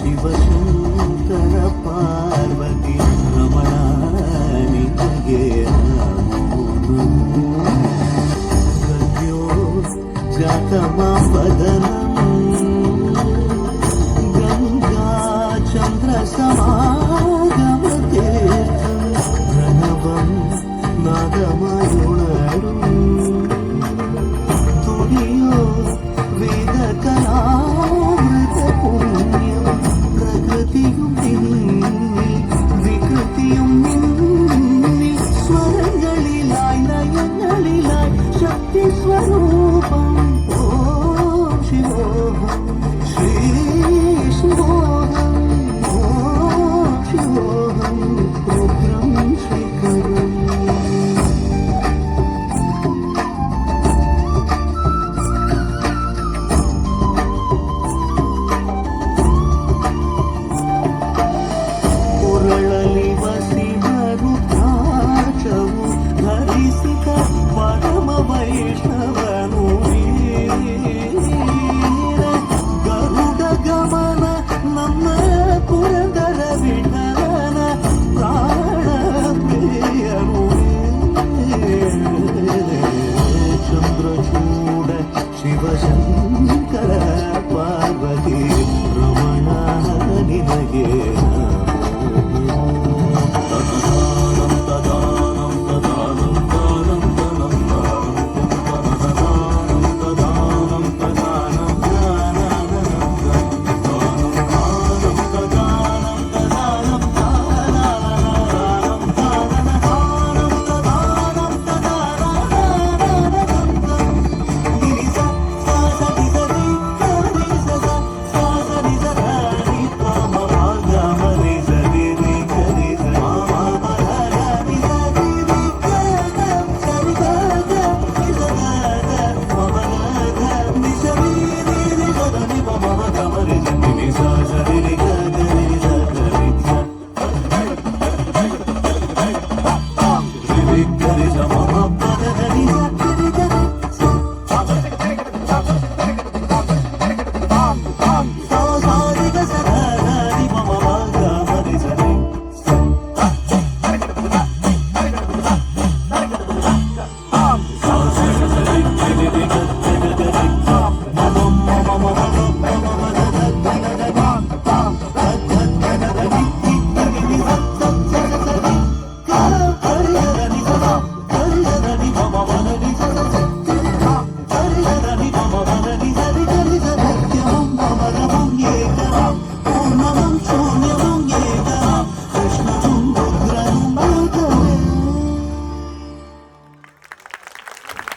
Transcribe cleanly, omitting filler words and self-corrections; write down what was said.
ಶಿವಶಂಕರ ಪಾರ್ವತಿ ರಮಣ ನಿನಗೆ ಸದ್ಯೋ ಜಾತಮಾಪದನಂ ಗಂಗಾ ಚಂದ್ರ ಸಮಾಗಮತೀರ್ಥಂ ಪ್ರಣವಂ നാദമരുണരും തുടിയോ വേദകലാമൃത പുണ്യം പ്രകൃതിയും പിന്നിൽ വികൃതിയും മിന്നി സ്വരങ്ങളിലായി ലയങ്ങളിലായി ശക്തി സ്വരൂപം ഓം ശിവോഹം ശ്രീ ശിവോഹം ഓം ശിവോഹം രുദ്രം ശ്രീകരം ಪರಮ ವೈಷ್ಣವನು ಗರುಡ ಗಮನ ನಮ್ಮ ಪುರಂದರ ವಿಠಲನ ಪ್ರಾಣ ಪ್ರಿಯನು ಚಂದ್ರಚೂಡ ಶಿವಶಂಕರ ಪಾರ್ವತಿ ರಮಣ ನಿನಗೆ